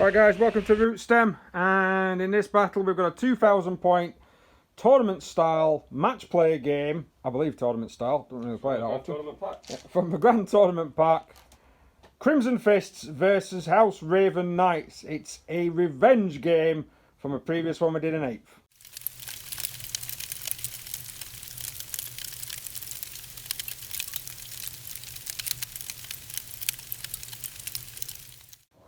Right guys, welcome to Root Stem, and in this battle we've got a 2000 point tournament style match play game. I believe tournament style, don't really play it that often. Yeah, from the Grand Tournament Pack. Crimson Fists versus House Raven Knights. It's a revenge game from a previous one we did in 8th.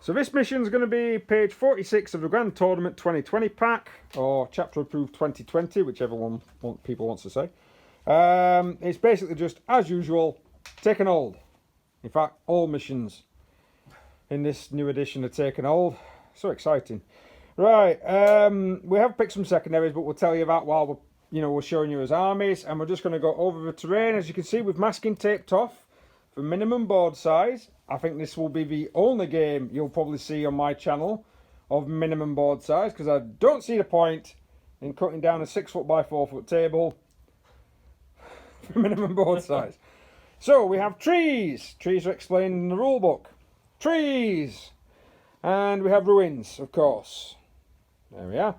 So this mission is going to be page 46 of the Grand Tournament 2020 pack, or Chapter Approved 2020, whichever one people wants to say. It's basically just, as usual, take an hold. In fact, all missions in this new edition are taken hold. So exciting. Right, we have picked some secondaries, but we'll tell you about while we're showing you as armies, and we're just going to go over the terrain. As you can see, with masking taped off for minimum board size. I think this will be the only game you'll probably see on my channel of minimum board size, because I don't see the point in cutting down a 6 foot by 4 foot table for minimum board size. So we have trees. Trees are explained in the rule book. Trees. And we have ruins, of course. There we are.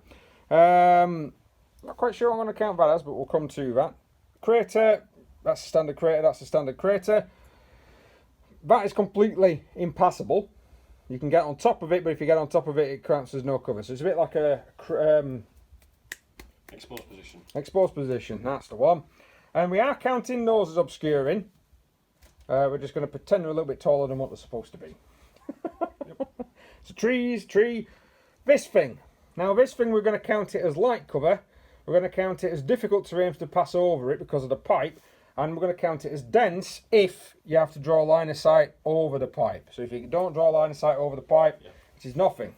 Not quite sure what I'm going to count that as, but we'll come to that. Crater. That's a standard crater. That's a standard crater. That is completely impassable. You can get on top of it, but if you get on top of it, it counts as no cover. So it's a bit like a exposed position. Exposed position, that's the one. And we are counting those as obscuring. We're just going to pretend they're a little bit taller than what they're supposed to be. So trees, tree, this thing. Now this thing, we're going to count it as light cover. We're going to count it as difficult terrain to pass over it because of the pipe. And we're going to count it as dense if you have to draw a line of sight over the pipe. So if you don't draw a line of sight over the pipe, it is nothing.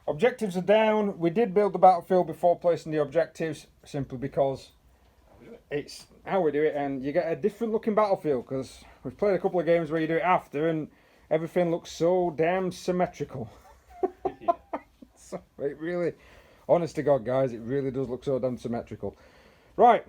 Objectives are down. We did build the battlefield before placing the objectives, simply because it's how we do it, and you get a different looking battlefield, because we've played a couple of games where you do it after and everything looks so damn symmetrical. So it really, honest to God guys, it really does look so damn symmetrical. Right.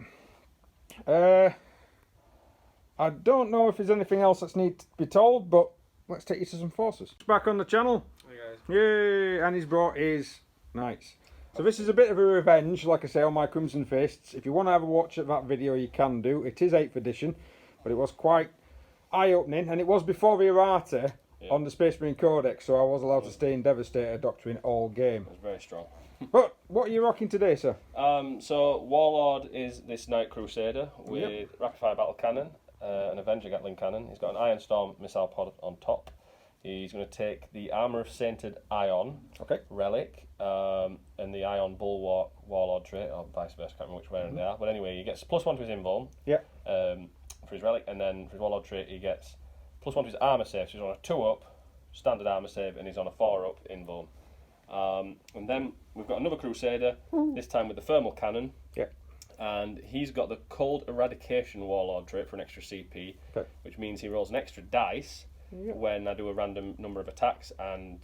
I don't know if there's anything else that's need to be told, but let's take you to some forces. Back on the channel. Hey guys. Yay! And he's brought his knights. So this is a bit of a revenge, like I say, on my Crimson Fists. If you want to have a watch at that video, you can do. It is 8th edition, but it was quite eye-opening, and it was before the errata on the Space Marine Codex, so I was allowed to stay in Devastator Doctrine all game. It was very strong. But what are you rocking today, sir? So Warlord is this Knight Crusader with rapid fire battle cannon, an Avenger Gatling cannon. He's got an Iron Storm missile pod on top. He's going to take the Armour of Sainted Ion relic and the Ion Bulwark Warlord trait, or vice versa, I can't remember which way they are. But anyway, he gets +1 to his invuln for his relic, and then for his Warlord trait he gets +1 to his armour save. So he's on a 2-up standard armour save, and he's on a 4-up invuln. And then we've got another Crusader, this time with the Thermal Cannon. And he's got the Cold Eradication Warlord trait for an extra CP, which means he rolls an extra dice when I do a random number of attacks, and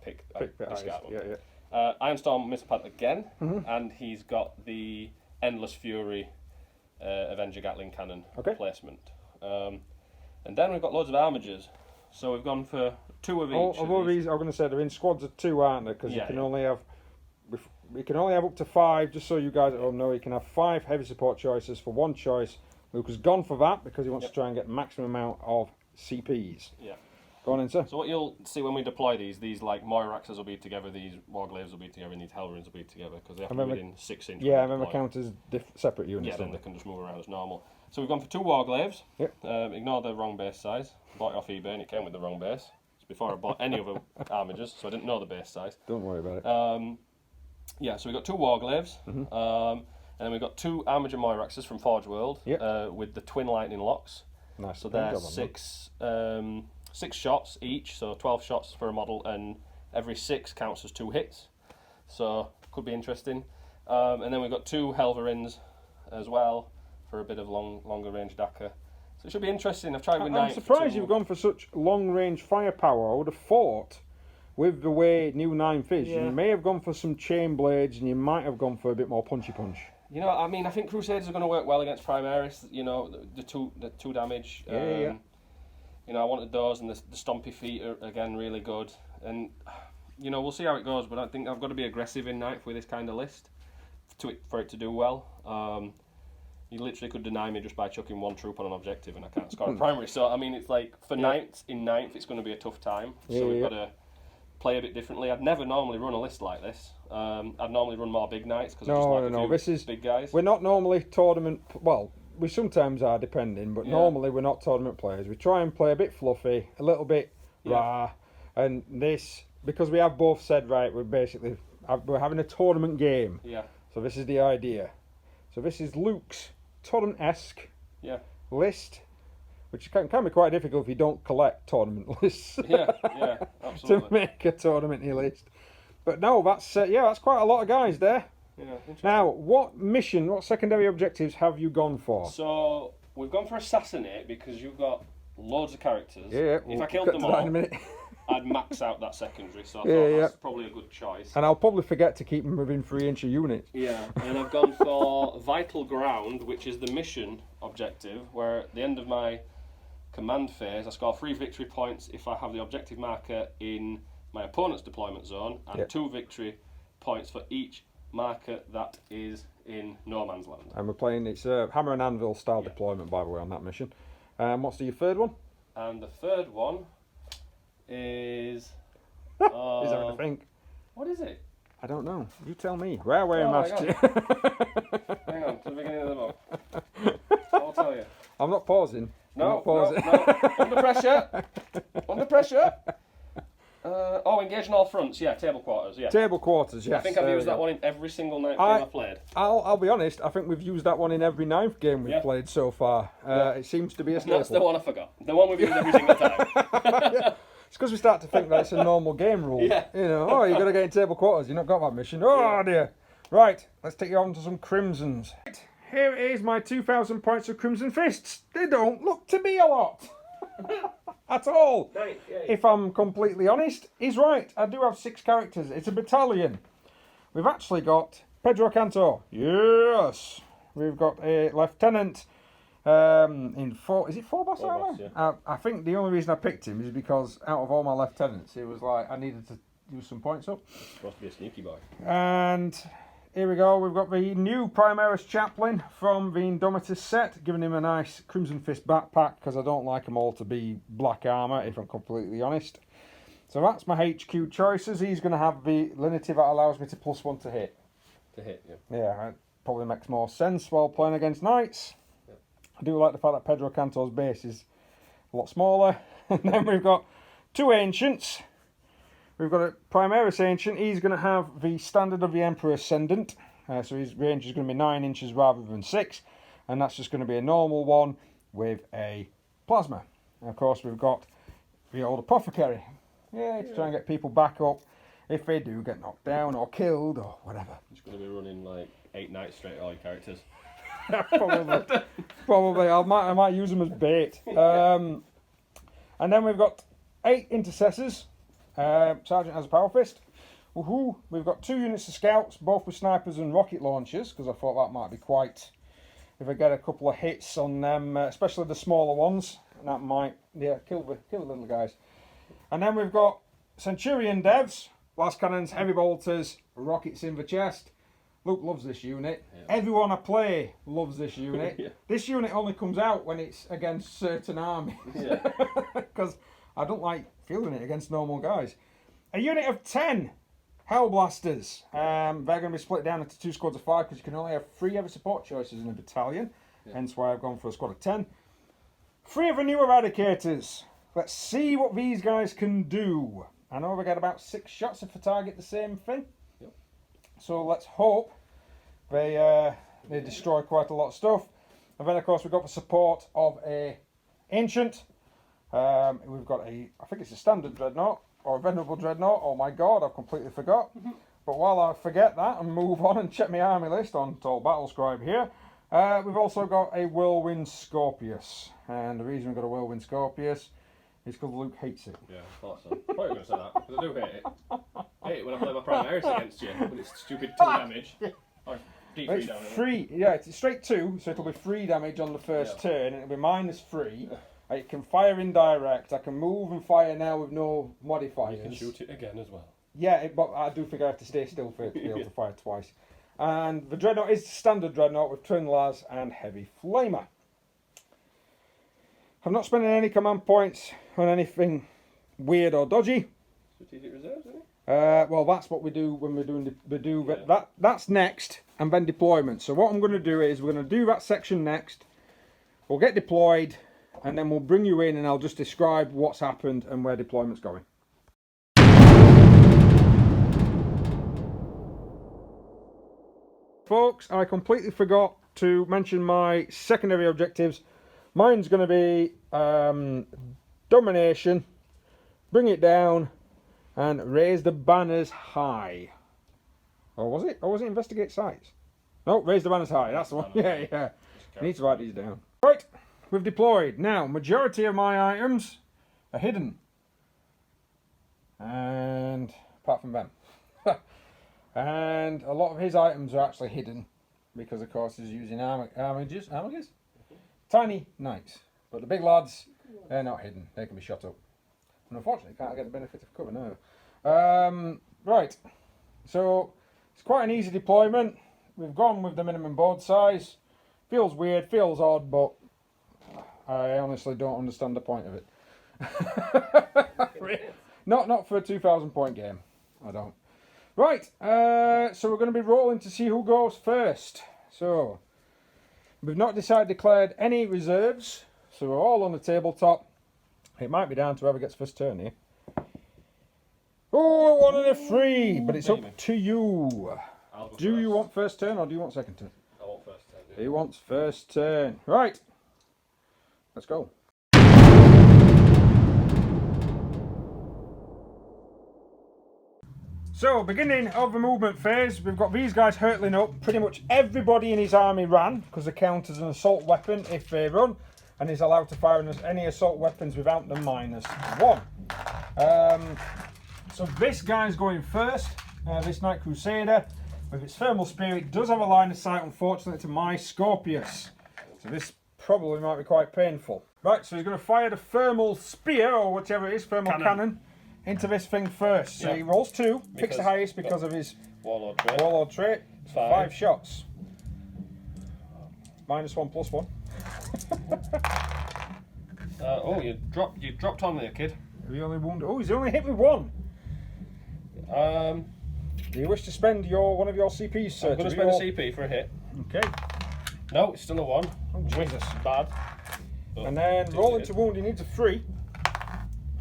pick discard one. Iron Storm missile pad again, and he's got the Endless Fury Avenger Gatling cannon placement. And then we've got loads of armigers. So we've gone for 2 of each. All of these, I'm going to say, they're in squads of 2, aren't they? Because you can only have. We can only have up to 5, just so you guys at home know. You can have 5 heavy support choices for 1 choice. Luke has gone for that because he wants to try and get maximum amount of CPs. Go on in, sir. So what you'll see when we deploy these like Moiraxes will be together, these Warglaves will be together, and these Hellrunes will be together, because they have to be within 6 inches. Yeah, I remember count as separate units. Yeah, then they can just move around as normal. So we've gone for 2 Warglaves. Ignore the wrong base size. Bought it off eBay and it came with the wrong base. It's before I bought any other armigers, so I didn't know the base size. Don't worry about it. So we've got 2 Warglaves, and then we've got 2 Armiger Moiraxes from Forge World with the Twin Lightning Locks. Nice. So they're 6 shots each, so 12 shots for a model, and every 6 counts as 2 hits. So could be interesting. And then we've got 2 Helverins as well for a bit of longer range Dakka. So it should be interesting. I've tried with I'm surprised you've gone for such long range firepower. I would have thought, with the way new 9th is, you may have gone for some chain blades, and you might have gone for a bit more punchy punch. I mean, I think Crusaders are going to work well against Primaris. The two damage. I wanted those, and the stompy feet are again really good. And you know, we'll see how it goes. But I think I've got to be aggressive in ninth with this kind of list for it to do well. You literally could deny me just by chucking one troop on an objective and I can't score a primary. So, I mean, it's like, for ninth, it's going to be a tough time. So we've got to play a bit differently. I'd never normally run a list like this. I'd normally run more big knights because I just like a few big guys. We're not normally tournament... Well, we sometimes are, depending, but normally we're not tournament players. We try and play a bit fluffy, a little bit raw, and this, because we have both said, right, we're having a tournament game. Yeah. So this is the idea. So this is Luke's tournament-esque list, which can be quite difficult if you don't collect tournament lists. Yeah, absolutely. To make a tournament list. But no, that's quite a lot of guys there. Yeah, now, what secondary objectives have you gone for? So, we've gone for Assassinate because you've got loads of characters. Yeah, if I killed them all, I'd max out that secondary, so I thought that's probably a good choice. And I'll probably forget to keep them within 3-inch units. Yeah, and I've gone for Vital Ground, which is the mission objective, where at the end of my command phase, I score 3 victory points if I have the objective marker in my opponent's deployment zone, and 2 victory points for each marker that is in no man's land. And we're playing, it's a hammer and anvil style deployment, by the way, on that mission. What's your third one? And the third one is... Is having a think. What is it? I don't know. You tell me. Railway Master. Hang on, to the beginning of the book. I'll tell you. I'm not pausing. No. Under pressure. Under pressure. Engage on all fronts. Yeah, table quarters. Yeah. Table quarters. Yes. I think I've used that one in every single ninth game I've played. I'll be honest. I think we've used that one in every ninth game we've played so far. It seems to be a staple. That's the one I forgot. The one we've used every single time. It's because we start to think that it's a normal game rule. Yeah. You know, you've got to get in table quarters. You've not got that mission. Oh dear. Right. Let's take you on to some crimsons. Here is my 2,000 points of Crimson Fists. They don't look to be a lot. At all. If I'm completely honest, he's right. I do have 6 characters. It's a battalion. We've actually got Pedro Cantor. Yes. We've got a lieutenant in 4. Is it 4 boss armor? Yeah. I think the only reason I picked him is because out of all my lieutenants, it was like I needed to use some points up. Supposed to be a sneaky boy. And here we go. We've got the new Primaris Chaplain from the Indomitus set, giving him a nice Crimson Fist backpack because I don't like them all to be black armour, if I'm completely honest. So that's my HQ choices. He's going to have the lenity that allows me to +1 to hit. Yeah, it probably makes more sense while playing against knights. Yep. I do like the fact that Pedro Cantor's base is a lot smaller. And then we've got 2 ancients. We've got a Primaris Ancient. He's going to have the standard of the Emperor Ascendant. So his range is going to be 9 inches rather than 6. And that's just going to be a normal one with a plasma. And of course, we've got the old Apothecary. Yeah, to try and get people back up if they do get knocked down or killed or whatever. Just going to be running like 8 knights straight, all your characters. Probably. I might use them as bait. And then we've got 8 Intercessors. Sergeant has a power fist. Woohoo! We've got 2 units of scouts, both with snipers and rocket launchers, because I thought that might be quite. If I get a couple of hits on them, especially the smaller ones, that might kill the little guys. And then we've got Centurion devs, blast cannons, heavy bolters, rockets in the chest. Luke loves this unit. Yeah. Everyone I play loves this unit. Yeah. This unit only comes out when it's against certain armies. Because I don't like fielding it against normal guys. A unit of 10 Hellblasters. They're going to be split down into 2 squads of 5 because you can only have 3 ever support choices in a battalion. Hence why I've gone for a squad of 10. 3 of the new Eradicators. Let's see what these guys can do. I know they get about 6 shots if they target the same thing. Yep. So let's hope they destroy quite a lot of stuff. And then of course we've got the support of a Ancient. We've got I think it's a standard dreadnought or a venerable dreadnought. Oh my god, I've completely forgot. But while I forget that and move on and check my army list on Tall Battle Scribe here, we've also got a Whirlwind Scorpius. And the reason we've got a Whirlwind Scorpius is because Luke hates it. Yeah, I thought so. I thought you were going to say that, because I do hate it. I hate it when I play my Primaris against you, when it's stupid 2 damage. Or D3 damage. 3, it's straight 2, so it'll be 3 damage on the first turn, and it'll be -3. It can fire indirect. I can move and fire now with no modifiers. You can shoot it again as well. Yeah, but I do think I have to stay still for it to be able to fire twice. And the Dreadnought is standard Dreadnought with twin las and heavy flamer. I'm not spending any command points on anything weird or dodgy. Strategic reserves, isn't it? Well, that's what we do when we're doing that's next, and then deployment. So what I'm going to do is we're going to do that section next. We'll get deployed, and then we'll bring you in, and I'll just describe what's happened and where deployment's going. Folks, I completely forgot to mention my secondary objectives. Mine's going to be domination, bring it down, and raise the banners high. Or was it? Or was it investigate sites? No, raise the banners high. That's the one. Yeah. I need to write these down. Right, we've deployed. Now, majority of my items are hidden. And apart from them. And a lot of his items are actually hidden. Because, of course, he's using armigers. Tiny knights. But the big lads, they're not hidden. They can be shot up. And unfortunately, can't get the benefit of cover now. Right. So, it's quite an easy deployment. We've gone with the minimum board size. Feels weird, feels odd, but I honestly don't understand the point of it. Not for a 2,000 point game. I don't. Right, so we're going to be rolling to see who goes first. So, we've not declared any reserves, so we're all on the tabletop. It might be down to whoever gets first turn here. Oh, 1 and a 3, but it's up to you. Do you want first turn or do you want second turn? I want first turn. He wants first turn. Right, let's go. So, beginning of the movement phase, we've got these guys hurtling up. Pretty much everybody in his army ran, because they count as an assault weapon if they run, and is allowed to fire any assault weapons without the -1. So this guy's going first, this Knight Crusader, with its thermal spirit, does have a line of sight, unfortunately, to my Scorpius. So this probably might be quite painful. Right, so he's going to fire the thermal spear, or whichever it is, thermal cannon into this thing first. So he rolls 2, picks the highest because of his warlord trait. 5 shots. -1 +1. Oh, you dropped on there, kid. He only wounded. Oh, he's only hit with 1. Do you wish to spend one of your CPs, sir? I'm going to spend a CP for a hit. Okay. No, it's still a 1. Oh, Jesus. Bad. And then roll into wound, he needs a 3.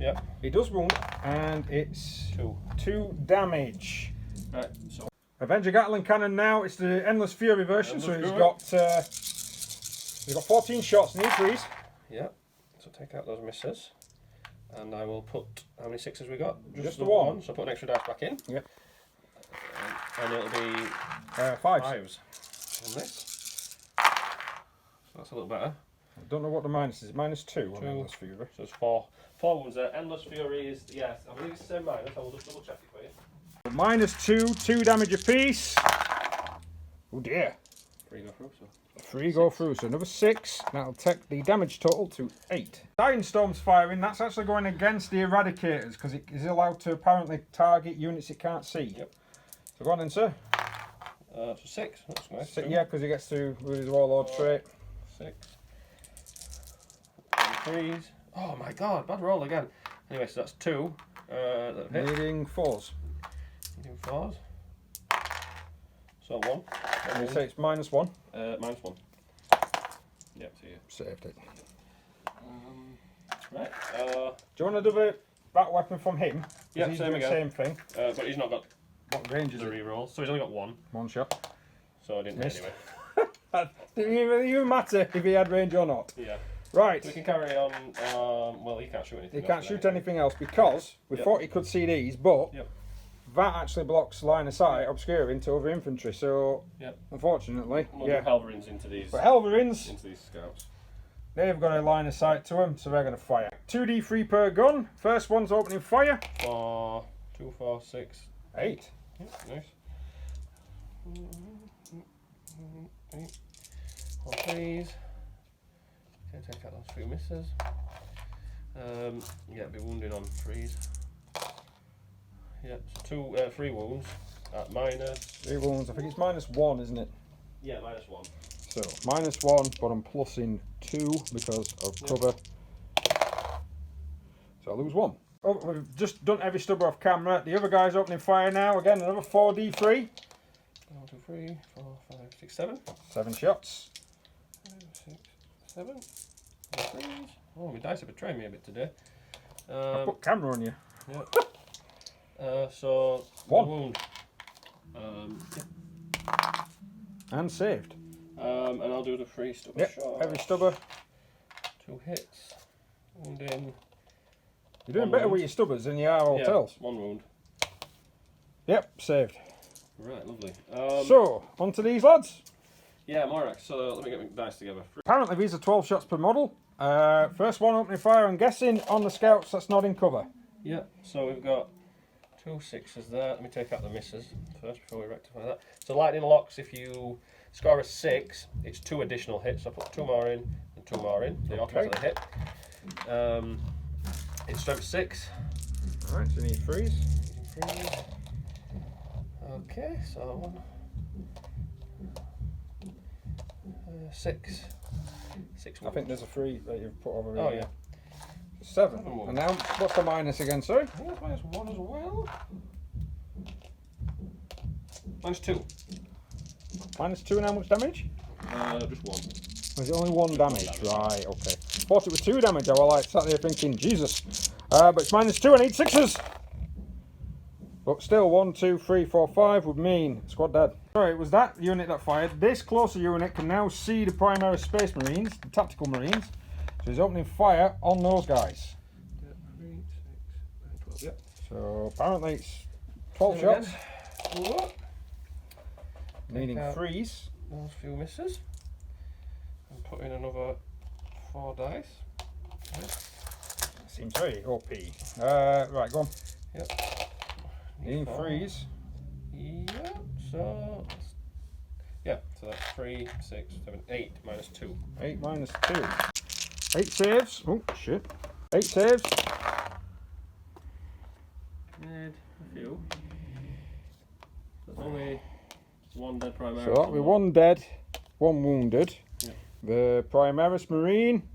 Yep. He does wound, and it's 2 damage. Right, so. Avenger Gatling Cannon now, it's the Endless Fury version, so he's got 14 shots, need 3s. Yep. So take out those misses. And I will put, how many 6s we got? Just the 1. So I'll put an extra dice back in. Yep. And it'll be 5s on this. So that's a little better. I don't know what the minus is. -2 on Endless Fury. So it's 4 wounds there. Endless Fury is, yes, I believe it's the same minus. I will just double check it for you. -2, 2 damage apiece. Oh dear. 3 go through, so. 3 go through, so another 6. That'll take the damage total to 8. Iron Storm's firing, that's actually going against the Eradicators, because it is allowed to apparently target units it can't see. Yep. So go on then, sir. So 6, that's nice. 6, yeah, because he gets to with his Warlord trait. 6. 3s. Oh my god, bad roll again. Anyway, so that's 2. Needing 4s. Needing 4s. So 1. And you say it's -1? -1. Yep, so you saved it. Right. Do you want to do that weapon from him? Yeah, he's same doing again. the same thing. But he's not got what range is the re-roll, so he's only got 1. 1 shot. So I didn't hit anyway. Didn't even matter if he had range or not. Yeah. Right. So we can carry on. Well, he can't shoot anything. He can't shoot anything else because we thought he could see these, but that actually blocks line of sight, obscuring to other infantry. So, unfortunately, Helverins into these. But Helverins into these scouts. They've got a line of sight to them, so they're going to fire. 2d3 per gun. First one's opening fire. 4, 2, 4, 6, 8. Yeah, nice. 8. 4 3s. Okay, take out those 3 misses. Yeah, be wounded on 3s. Yeah, so 3 wounds at minus. 3 wounds. I think it's -1, isn't it? Yeah, -1. So -1, but I'm plussing 2 because of cover. So I lose 1. Oh, we've just done every stubber off camera. The other guy's opening fire now. Again, another 4d3. 1, 2, 3, 4, 5, 6, 7. 7 shots. 5, 6, 7. Threes. Oh, my dice are betraying me a bit today. I put camera on you. Yeah. So 1 wound. And saved. And I'll do the 3 stubber shot. Every stubber. 2 hits. Wounding. You're doing better with your stubbers than you are hotels. 1 wound. Yep, saved. Right, lovely. So, on to these lads. Yeah, Moirax. So let me get my dice together. Apparently these are 12 shots per model. First one opening fire, I'm guessing on the scouts that's not in cover. Yeah, so we've got 2 6s there. Let me take out the misses first before we rectify that. So lightning locks, if you score a 6, it's 2 additional hits. So I put 2 more in and 2 more in. They automatically hit. It's strength 6. Alright, so you need freeze. Okay, so 6. 6 I think there's a 3 that you've put over here. Oh yeah. 7. And now, what's the minus again, sorry? I think that's -1 as well. -2. -2 and how much damage? Just 1. Was it only 1 damage? Right, okay. Thought it was 2 damage. I was like sat there thinking, Jesus. But it's -2, I need 6s. But still, 1, 2, 3, 4, 5 would mean squad dead. Sorry, it was that unit that fired. This closer unit can now see the primary Space Marines, the tactical Marines. So he's opening fire on those guys. 3, 6, 9, 12. Yep. So apparently it's 12 shots. Again. Meaning freeze. Those few misses. And put in another 4 dice. Right. Seems very OP. Right, go on. Yep. Needing freeze. Yeah, so that's 3, 6, 7, 8 -2. 8 -2. 8 saves. Oh shit. 8 saves. And a few. That's only 1 dead Primaris. So that'll be 1 dead, 1 wounded. Yep. The Primaris Marine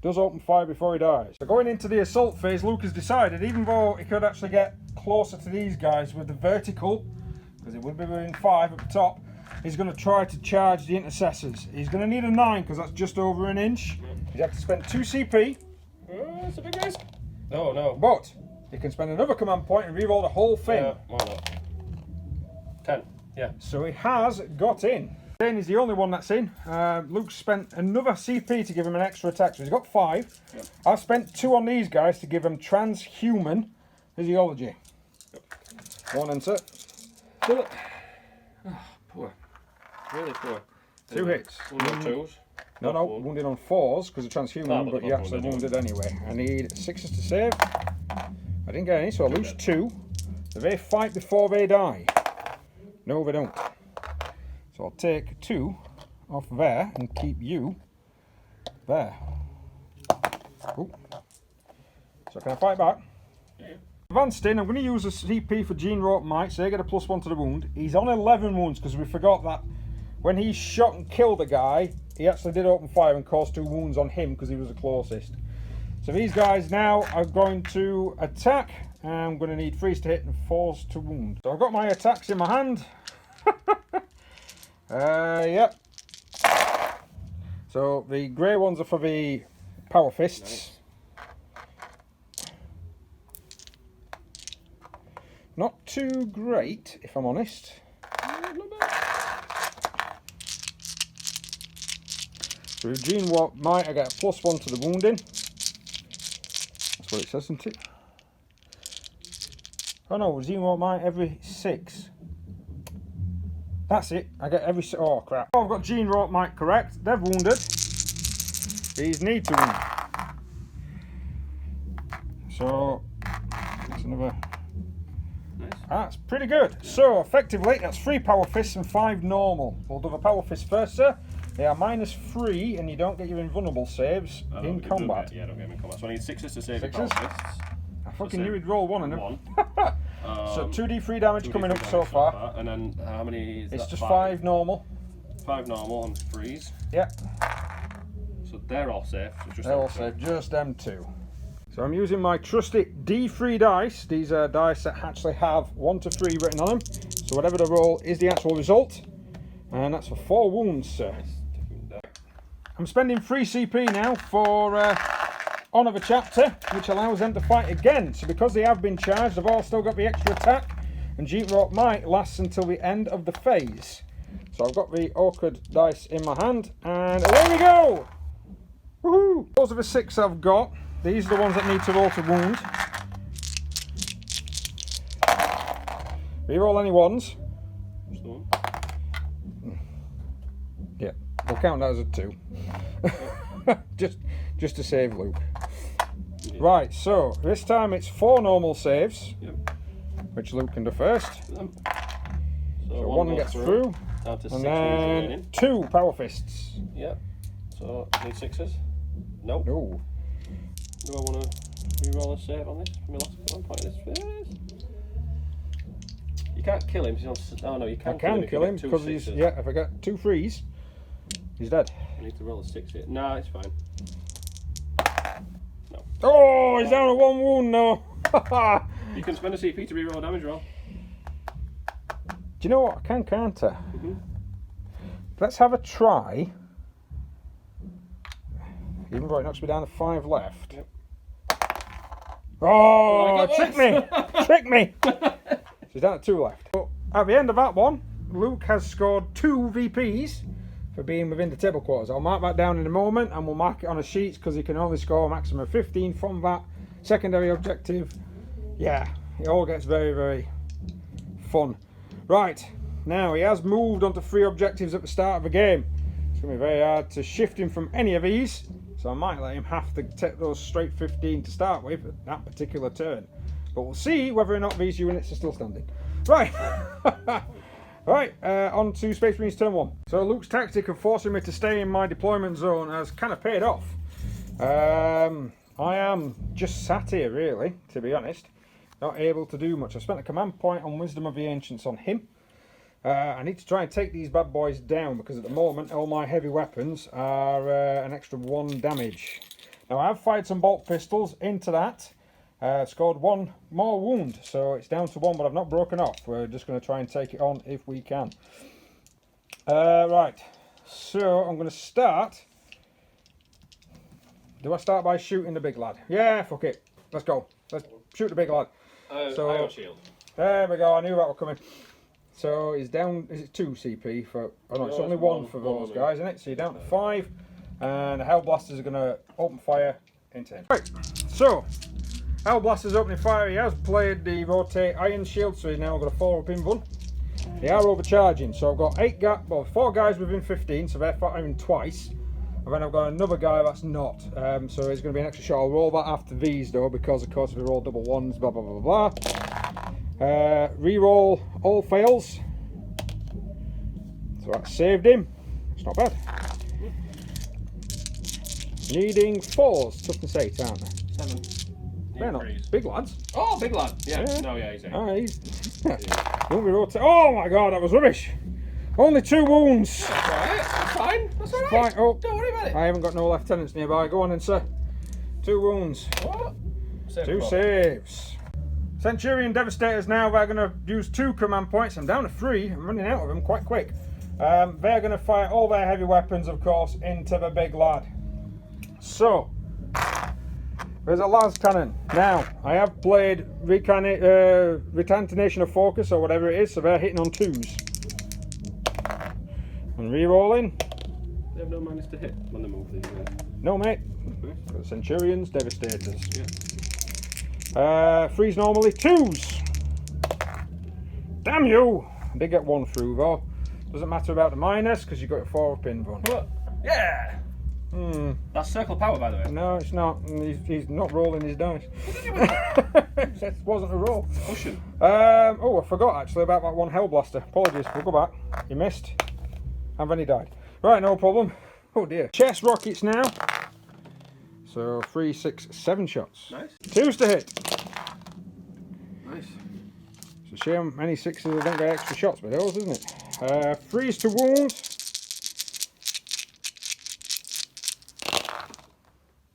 does open fire before he dies. So going into the assault phase, Luke has decided, even though he could actually get closer to these guys with the vertical, because it would be within 5 at the top, he's going to try to charge the intercessors. He's going to need a 9 because that's just over an inch. He'd have to spend 2 CP. That's a big risk. No, no. But he can spend another command point and reroll the whole thing. Yeah, why not? 10. Yeah. So he has got in. Dane is the only one that's in. Luke spent another CP to give him an extra attack, so he's got 5. Yep. I've spent 2 on these guys to give him transhuman physiology. Yep. 1 enter. Kill it. Oh, poor. Really poor. 2 hits. Wounded on 2s. No, wounded on 4s because of transhuman, but you actually wounded anyway. I need 6s to save. I didn't get any, so I lose 2. Do they fight before they die? No, they don't. So I'll take 2 off there and keep you there. Ooh. So can I fight back? Yeah. Advanced in, I'm going to use a CP for Gene Rope Mike, so they get a +1 to the wound. He's on 11 wounds because we forgot that when he shot and killed a guy, he actually did open fire and caused 2 wounds on him because he was the closest. So these guys now are going to attack. I'm going to need 3s to hit and 4s to wound. So I've got my attacks in my hand. Yep. So the grey ones are for the power fists. Nice. Not too great, if I'm honest. So with Gene Warp Might, I get a +1 to the wounding. That's what it says, isn't it? Oh no, Gene Warp Might every 6. That's it. I get every... Oh, crap. Oh, I've got Gene Rope Mike correct. They're wounded. These need to wound. So, that's another... Nice. That's pretty good. So, effectively, that's 3 power fists and 5 normal. We'll do the power fist first, sir. They are -3, and you don't get your invulnerable saves in combat. Yeah, I don't get them in combat. So I need 6s to save 6s. the power fists. I fucking knew he'd roll one on him. One. So 2d3 damage coming up so far. And then how many is It's that? just 5 normal. 5 normal and 3s. Yep. So they're all safe. So just They're all safe, just them two. So I'm using my trusty D3 dice. These are dice that actually have 1 to 3 written on them. So whatever the roll is the actual result. And that's for 4 wounds, sir. I'm spending 3 CP now for Honour the Chapter, which allows them to fight again. So because they have been charged, they've all still got the extra attack. And Jeep Rock Might lasts until the end of the phase. So I've got the Orchid dice in my hand. And away we go! Woohoo! Those are the 6 I've got. These are the ones that need to roll to wound. Reroll any ones. Just the one. Yeah, we'll count that as a 2. just to save Luke. Yeah. Right, so this time it's 4 normal saves, Yep. which Luke can do first. So one gets through, Down to 6 and wounds then remaining. 2 power fists. Yep. So need 6s. Nope. No. Do I want to reroll a save on this for my last one point of this phase? You can't kill him. He's on. Oh no, you I can. can kill him if you get 2 because he's, sixes. yeah, if I get 2 threes, he's dead. I need to roll a 6 here. Nah, it's fine. No. Oh, he's down to 1 wound now. You can spend a CP to reroll a damage roll. Do you know what? I can counter. Mm-hmm. Let's have a try. Even though it knocks me down to 5 left. Yep. Oh, Oh, trick me! Trick me! So he's down to 2 left. But at the end of that one, Luke has scored 2 VPs for being within the table quarters. I'll mark that down in a moment and we'll mark it on a sheet because he can only score a maximum of 15 from that secondary objective. Yeah, it all gets very, very fun. Right, now he has moved onto 3 objectives at the start of the game. It's going to be very hard to shift him from any of these. So I might let him have to take those straight 15 to start with at that particular turn. But we'll see whether or not these units are still standing. Right. Right, on to Space Marines turn 1. So Luke's tactic of forcing me to stay in my deployment zone has kind of paid off. I am just sat here really, to be honest. Not able to do much. I spent a command point on Wisdom of the Ancients on him. I need to try and take these bad boys down because at the moment all my heavy weapons are an extra 1 damage. Now I have fired some bolt pistols into that. Scored 1 more wound, so it's down to 1, but I've not broken off. We're just going to try and take it on if we can. Right, so I'm going to start. Do I start by shooting the big lad? Yeah, fuck it. Let's go. Let's shoot the big lad. So Ion shield. there we go. I knew that was coming. So he's down. Is it 2 CP for? Oh no, it's No, only it's 1 one, for one those only. guys, isn't it? So you're down to 5, and the Hellblasters are going to open fire into him. Right. So Hellblaster's opening fire. He has played the rotate iron shield, so he's now got a 4-up invuln. They are overcharging, so I've got 4 guys within 15, so they're firing twice. And then I've got another guy that's not. So it's going to be an extra shot. I'll roll that after these though, because of course if we roll double 1s, blah blah blah blah. Reroll all fails. So that saved him. It's not bad. Needing 4s, toughness 8, aren't they? 7. They're not big lads. Oh, big lad. Yeah. Yeah. No, yeah, he's 8. Oh, he's. Won't be rotate. Oh my god, that was rubbish. Only 2 wounds. That's alright. That's fine. That's alright. Fine. Oh, Don't worry about it. I haven't got no lieutenants nearby. Go on then, sir. 2 wounds. What? 2 saves. Centurion Devastators now, they're going to use 2 command points. I'm down to 3. I'm running out of them quite quick. They're going to fire all their heavy weapons, of course, into the big lad. So, there's a las cannon. Now, I have played Recantination of Focus or whatever it is, so they're hitting on 2s. And re-rolling. They have no minus to hit when they move these. No, mate. Okay. Got Centurions, Devastators. Yeah. 3s normally, 2s. Damn you! I did get 1 through though. Doesn't matter about the minus because you've got a 4-up invuln. What? Yeah! That's circle of power, by the way. No, it's not. He's not rolling his dice. That wasn't a roll. Ocean. Oh, I forgot actually about that 1 Hellblaster. Apologies, we'll go back. He missed. And then he died. Right, no problem. Oh dear. Chest rockets now. So 3, 6, 7 shots. Nice. 2s to hit. Shame any sixes don't get extra shots by those, isn't it? Freeze to wound.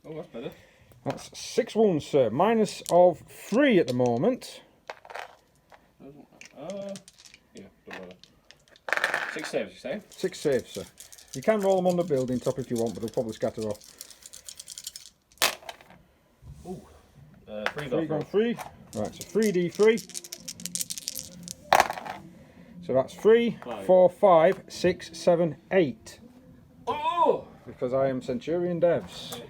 Oh, that's better. That's 6 wounds, sir. Minus of 3 at the moment. Yeah, don't matter. 6 saves, you say? 6 saves, sir. You can roll them on the building top if you want, but they'll probably scatter off. Ooh. 3 gone 3. Right, so 3d3. So that's 3, 4, 5, 6, 7, 8. Oh! Because I am Centurion Devs.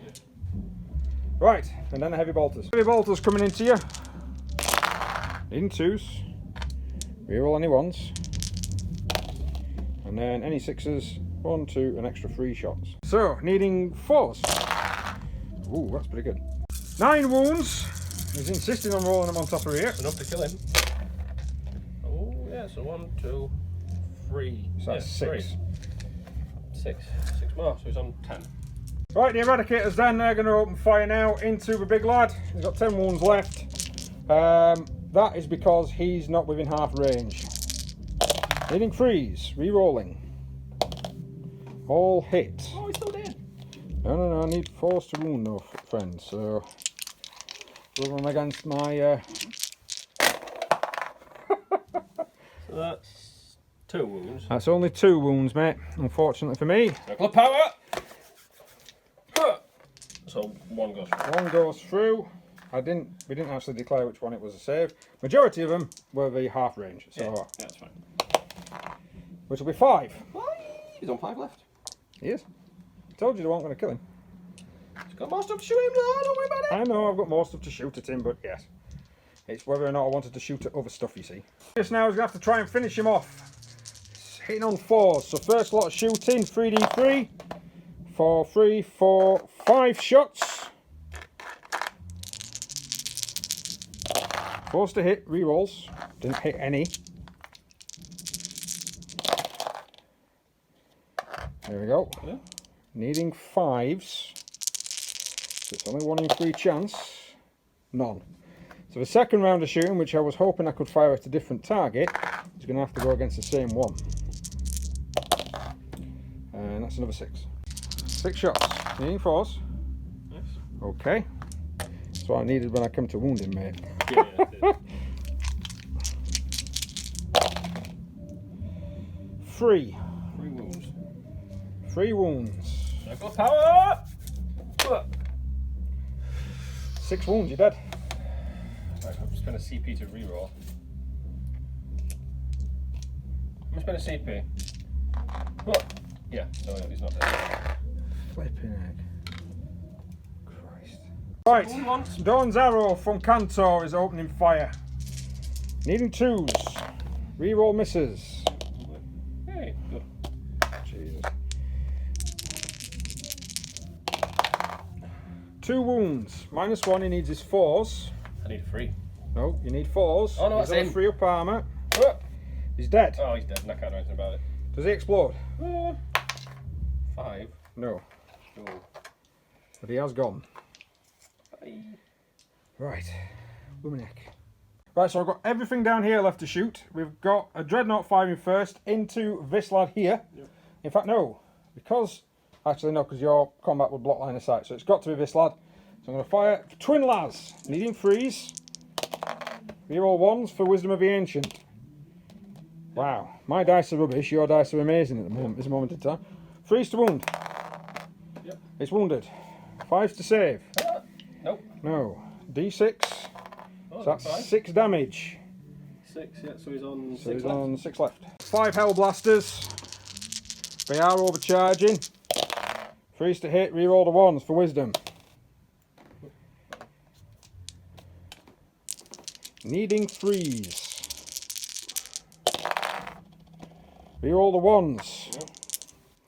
Right, and then the heavy bolters. Heavy bolters coming into you. In 2s. Reroll any 1s. And then any 6s. 1, 2, an extra 3 shots. So, needing 4s. Ooh, that's pretty good. 9 wounds. He's insisting on rolling them on top of here. Enough to kill him. Oh, yeah, so 1, 2, 3. So that's 6. 6 more, so he's on 10. Right, the Eradicator's then going to open fire now into the big lad. He's got 10 wounds left. That is because he's not within half range. Needing freeze, re-rolling. All hit. Oh, he's still dead. No, I need force to wound though, friends. So, roll them against my... So that's 2 wounds. That's only 2 wounds, mate. Unfortunately for me. Nuclear power! So 1 goes through. 1 goes through. We didn't actually declare which one it was a save. Majority of them were the half range. So Yeah, that's fine. which will be 5. He's on 5 left. He is. I told you they weren't going to kill him. He's got more stuff to shoot him now, don't worry about it. I know I've got more stuff to shoot at him, but yes. It's whether or not I wanted to shoot at other stuff, you see. Just now is going to have to try and finish him off. It's hitting on 4s. So first lot of shooting, 3d3. 4, 3, 4, 5 shots. Forced to hit, re-rolls. Didn't hit any. There we go. Yeah. Needing 5s. So it's only 1 in 3 chance. None. So the second round of shooting, which I was hoping I could fire at a different target, is going to have to go against the same one. And that's another 6. 6 shots. Needing 4s. Nice. Okay. That's what I needed when I come to wound him, mate. Yeah, 3. 3 wounds. 3 wounds. Nuclear power! 6 wounds, you're dead. Right, I've spent a CP to reroll. I'm going to spend a CP. Yeah, no, he's not dead. Flipping egg. Christ. Right, Dawn's Arrow from Cantor is opening fire. Needing 2s. Reroll misses. Hey, good. Jesus. 2 wounds. -1, he needs his 4s. I need 3. No, you need 4s. Oh, no, he's that's on him. 3 up armour. He's dead. Oh, he's dead, and I can't do anything about it. Does he explode? 5. No. Oh. But he has gone. Bye. Right. Womanek. Right, so I've got everything down here left to shoot. We've got a Dreadnought firing first into this lad here. Yep. In fact, no. Because... Actually, no, because your combat would block line of sight. So it's got to be this lad. So I'm going to fire Twin Las. Needing freeze. Reroll 1s for Wisdom of the Ancient. Wow. My dice are rubbish. Your dice are amazing at the moment. This moment in time. Freeze to wound. Yep. It's wounded. 5s to save. Nope. No. D6. Oh, So that's 5. 6 damage. 6, yeah, so he's on 6 So he's left. on 6 left. 5 Hell Blasters. They are overcharging. Freeze to hit, reroll the 1s for wisdom. Needing 3s. Reroll the 1s. Yep.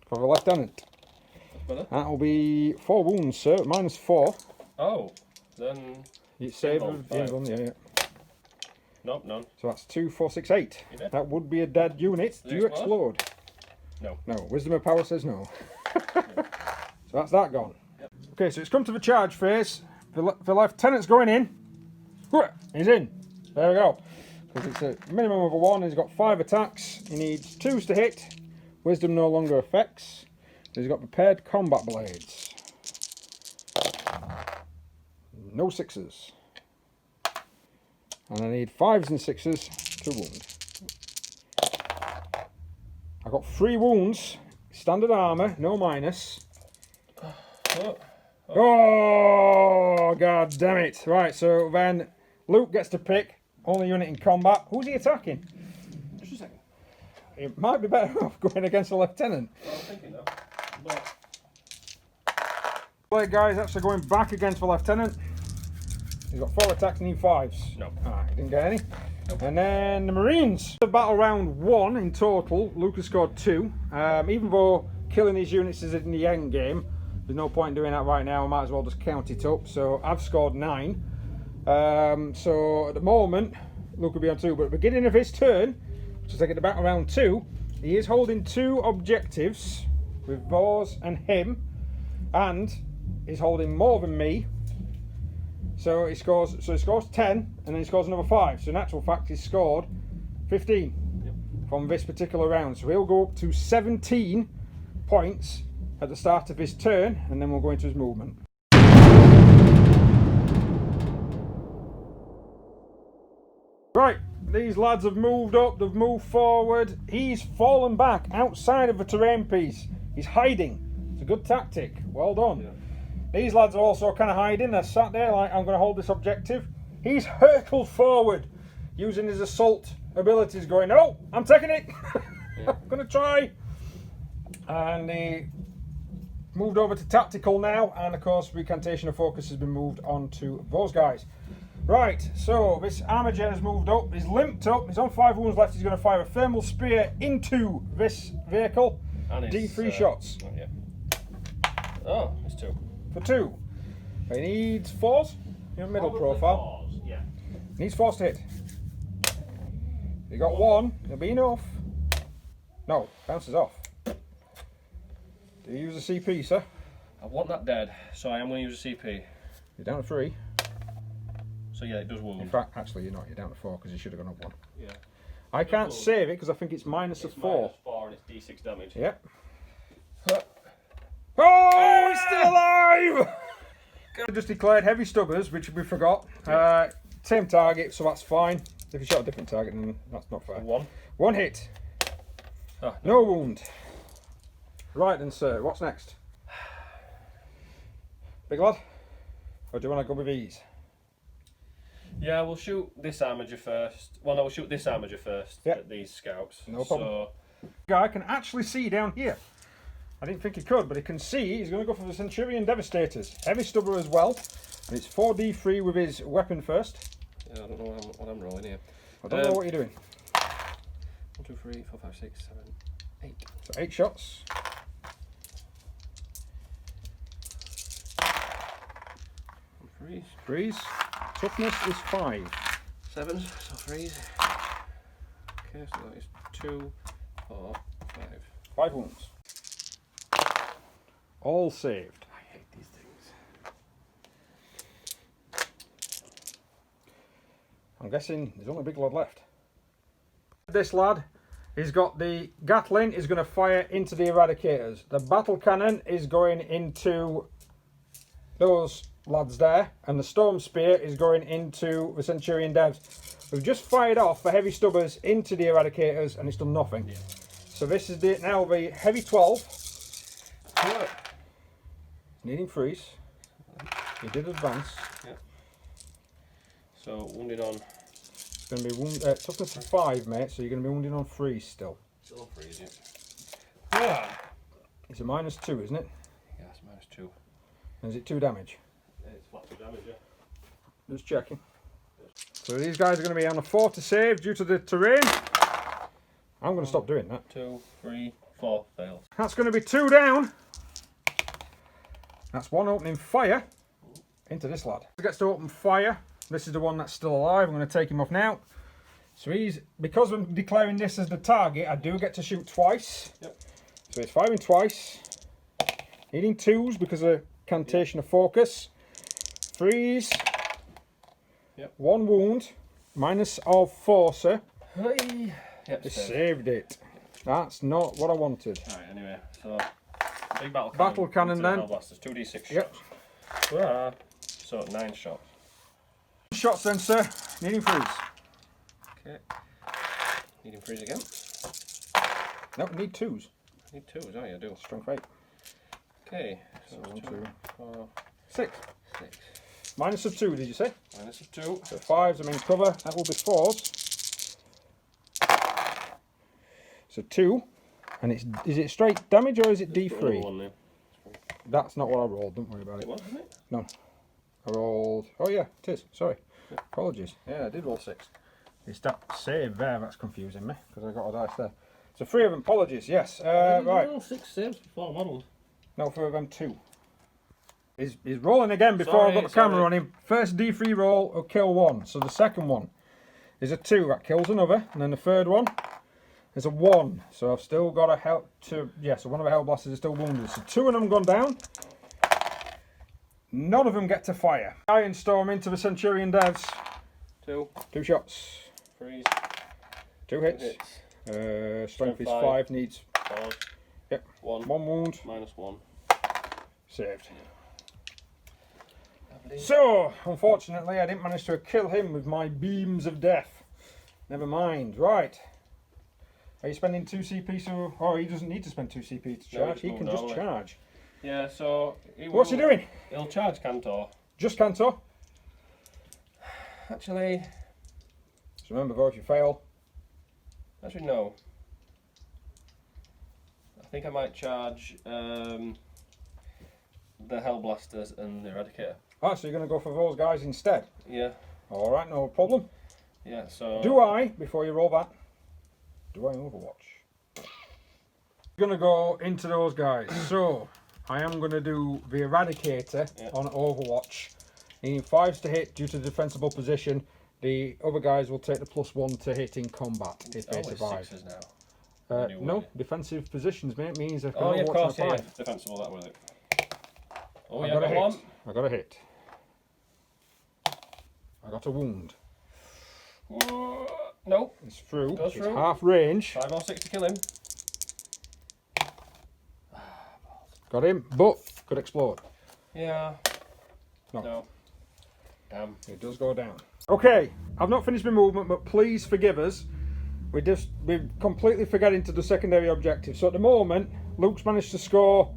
For the lieutenant. Better. That'll be 4 wounds, sir. -4. Oh, then... You save Single, with the end 5. one, yeah. Nope, none. So that's 2, 4, 6, 8. You dead? That would be a dead unit. Does Do it you explode? explode? No. No. Wisdom of Power says no. So that's that gone. Yep. Okay, so it's come to the charge phase. The lieutenant's going in. He's in. There we go. because it's a minimum of a 1. He's got 5 attacks. He needs 2s to hit. Wisdom no longer affects. He's got prepared combat blades. No 6s. And I need 5s and 6s to wound. I've got 3 wounds. Standard armour, no minus. Oh, god damn it. Right, so then Luke gets to pick only unit in combat. Who's he attacking? Just a second. It might be better off going against a lieutenant. I was thinking that. But... Right, guys, actually going back against the lieutenant. He's got 4 attacks, need 5s. No. He didn't get any. Nope. And then the Marines. The battle round 1 in total. Luke has scored 2. Even though killing these units is in the end game, there's no point in doing that right now. I might as well just count it up. So I've scored 9. So at the moment, Luke will be on 2. But at the beginning of his turn, which is like at the battle round 2, he is holding 2 objectives with those and him, and he's holding more than me. So he scores 10, and then he scores another 5. So in actual fact, he's scored 15 from this particular round. So he'll go up to 17 points at the start of his turn, and then we'll go into his movement. Right, these lads have moved up, they've moved forward. He's fallen back outside of the terrain piece. He's hiding. It's a good tactic. Well done. Yeah. These lads are also kind of hiding. They're sat there like, I'm going to hold this objective. He's hurtled forward using his assault abilities, going, oh, I'm taking it. Yeah. I'm going to try. And he moved over to tactical now. And of course, recantation of focus has been moved on to those guys. Right, so this armor-gen has moved up. He's limped up. He's on 5 wounds left. He's going to fire a thermal spear into this vehicle. And D3 shots. Oh, yeah. Oh, it's 2. For 2. He needs 4s. Your middle Probably profile. 4s, yeah. Needs 4s to hit. You got 1. It'll be enough. No, bounces off. Do you use a CP, sir? I want that dead, so I am going to use a CP. You're down to 3. So yeah, it does wound. In fact, actually, you're not. You're down to 4 because you should have gone up 1. Yeah. I can't save it because I think it's minus a 4. Minus 4 and it's D6 damage. Yep. Oh, he's still alive! I just declared heavy stubbers, which we forgot. Same target, so that's fine. If you shot a different target, then that's not fair. 1. 1 hit. Oh, no wound. Right then, sir. What's next? Big lad? Or do you want to go with ease? Yeah, we'll shoot this armager first. Well, no, we'll shoot this armager first at these scouts. No problem. So... guy can actually see down here. I didn't think he could, but he can see. He's going to go for the Centurion Devastators. Heavy stubber as well. And it's 4d3 with his weapon first. Yeah, I don't know what I'm rolling here. I don't know what you're doing. 1, 2, 3, 4, 5, 6, 7, 8. So 8 shots. Threes. Toughness is 5. 7s, so 3s. Okay, so that is 2, 4, 5. 5 wounds. All saved. I hate these things. I'm guessing there's only a big lad left. This lad, he's got the Gatling, is going to fire into the Eradicators. The battle cannon is going into those lads there, and the Storm Spear is going into the Centurion Devs. We've just fired off the heavy stubbers into the Eradicators, and it's done nothing. Yeah. So this is now the heavy 12. Needing freeze. He did advance. Yeah. So wounded on. It's going to be toughness of 5, mate. So you're going to be wounded on freeze still. Still on freeze, yeah. It's a -2, isn't it? Yeah, it's -2. And is it 2 damage? It's flat 2 damage, yeah. Just checking. So these guys are going to be on a 4 to save due to the terrain. I'm going to stop doing that. 2, 3, 4 fails. That's going to be 2 down. That's 1 opening fire into this lad. He gets to open fire. This is the one that's still alive. I'm going to take him off now. So because I'm declaring this as the target, I do get to shoot twice. Yep. So it's firing twice. Needing 2s because of cantation of focus. Freeze. Yep. 1 wound. Minus of 4, sir. Hey. Yep, It saved it. That's not what I wanted. Alright, anyway, so big battle cannon. Battle cannon then. Hellblasters, 2d6 shots. Yep. So 9 shots. Shots then, sir. Needing freeze. Okay. Needing freeze again. No, need 2s. Need 2s, oh yeah, I do. Strength 8. Okay. So 1, 2, 2, 4, 6. 6. Minus of 2, did you say? Minus of 2. So 5s are main cover. That will be 4s. So 2. And is it straight damage or is it D3? One then. That's not what I rolled, don't worry about It it. was, wasn't it? No. I rolled... Oh yeah, it is. Sorry. Apologies. Yeah, I did roll 6. It's that save there that's confusing me, because I got a dice there. So 3 of them, apologies, yes. Right. 6 saves before models. No, 4 of them, 2. He's rolling again before I've got the camera on him. First D3 roll will kill 1. So the second one is a 2, that kills another. And then the third one is a 1. So I've still got a help to... Yeah, so one of the Hellblasters is still wounded. So 2 of them gone down. None of them get to fire. Iron Storm into the Centurion devs. 2. 2 shots. Freeze. 2 hits. Strength is 5, needs... 4. Yep. 1. 1 wound. Minus 1. Saved. So, unfortunately, I didn't manage to kill him with my beams of death. Never mind. Right. Are you spending 2 CP? So, oh, he doesn't need to spend 2 CP to charge. No, he can just normally. charge. Yeah, so... What's he doing? He'll charge Cantor. Just Cantor. Actually... So remember, though, if you fail... Actually, no. I think I might charge the Hellblasters and the Eradicator. Ah, so you're going to go for those guys instead? Yeah. Alright, no problem. Yeah, so... Do I, before you roll that, do I Overwatch? I'm going to go into those guys. So, I am going to do the Eradicator on Overwatch. Needing 5s to hit due to the defensible position. The other guys will take the +1 to hit in combat if they survive. 6s now. No, defensive positions, mate, means I can Oh, yeah, of Overwatch course, on a yeah. 5. Defensible, that was it. Oh, I yeah, got a hit. one. I got a hit. I got a wound. No. It's through. Goes It's through. half range. 5 or 6 to kill him. Got him, but could explode. Yeah. No. Damn. It does go down. Okay, I've not finished my movement, but please forgive us. We're completely forgetting to do secondary objectives. So at the moment, Luke's managed to score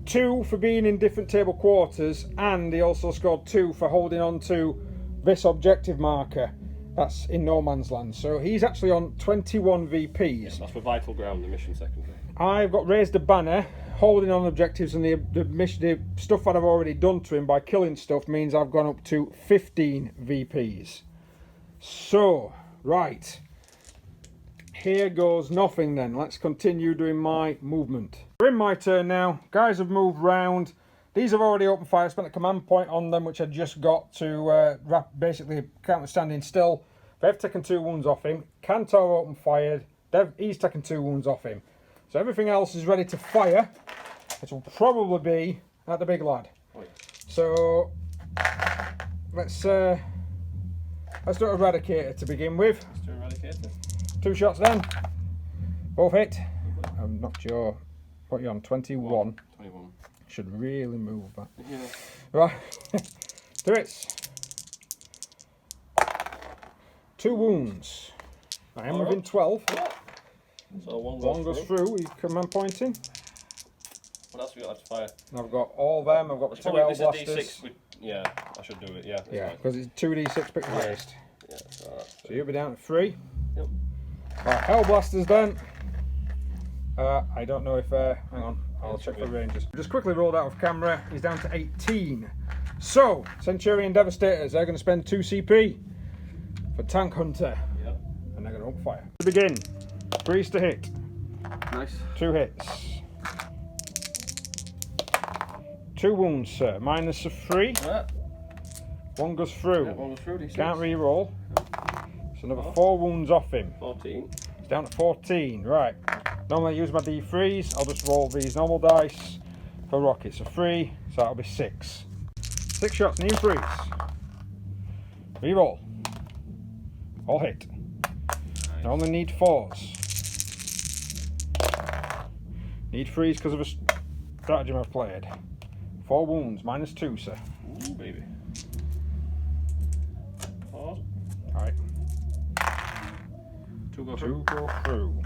2 for being in different table quarters, and he also scored 2 for holding on to this objective marker. That's in no man's land. So he's actually on 21 VPs. Yeah, that's for vital ground, the mission secondary. I've got raised a banner holding on objectives, and the stuff that I've already done to him by killing stuff means I've gone up to 15 VPs. So, right. Here goes nothing then. Let's continue doing my movement. We're in my turn now. Guys have moved round. These have already opened fire. I spent a command point on them, which I just got to basically counter standing still. They've taken 2 wounds off him. Cantor opened fired. He's taken 2 wounds off him. So everything else is ready to fire. It will probably be at the big lad. Oh, yeah. So let's do Eradicator to begin with. Let's do Eradicator. 2 shots then. Both hit. I'm not sure. What are you on? 21. 21. Should really move that. Yeah. Right. 2 hits. 2 wounds. I am within 12. So One goes through. He's command pointing. What else have we got to fire? I've got all them. I've got the 2 This is Hellblasters. D6. Yeah, I should do it. Yeah. Yeah, because it's 2d6 pick waste. Yeah. So you'll be down to 3. Yep. Right, Hellblasters then. I don't know if... hang on, I'll check the ranges. Just quickly rolled out of camera. He's down to 18. So, Centurion Devastators, they're going to spend 2 CP for Tank Hunter. Yep. And they're going to open fire. To begin, 3s to hit. Nice. 2 hits. 2 wounds, sir. Minus of 3. Yeah. 1 goes through. Yeah, 1 goes through. D6. Can't re-roll. So another 4 wounds off him. 14. It's down to 14. Right. Normally I use my D3s. I'll just roll these normal dice for rockets. So 3. So that'll be 6. 6 shots. Need freeze. Re-roll. All hit. Nice. I only need 4s. Need 3s because of a stratagem I've played. 4 wounds, -2, sir. Ooh, baby. Pause. Alright. 2 go 2 through. go through.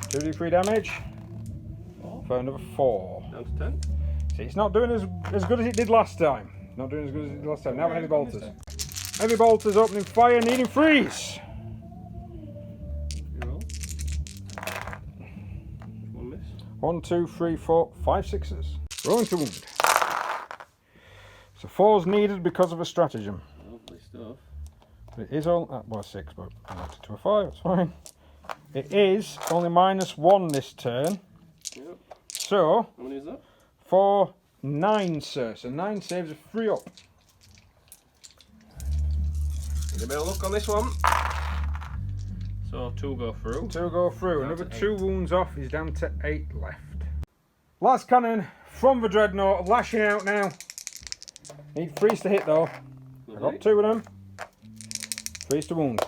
2d3 damage. 4. For another 4. Down to 10. See, it's not doing as good as it did last time. Not doing as good as it did last time. Now heavy bolters. Heavy bolters opening fire, needing freeze. You roll. 1 miss. 1, 2, 3, 4, 5 6s. Rolling to wound. So 4's needed because of a stratagem. Lovely stuff. It is all well 6, but I knocked it to a 5. That's fine. It is only -1 this turn. Yep. So How many is that? for 9, sir. So 9 saves are 3 up. Get a bit of luck on this one. So 2 go through. 2 go through. Down Another to 2 wounds off. He's down to 8 left. Last cannon from the Dreadnought, lashing out now. Need 3s to hit though. I got 2 of them. 3s to wound.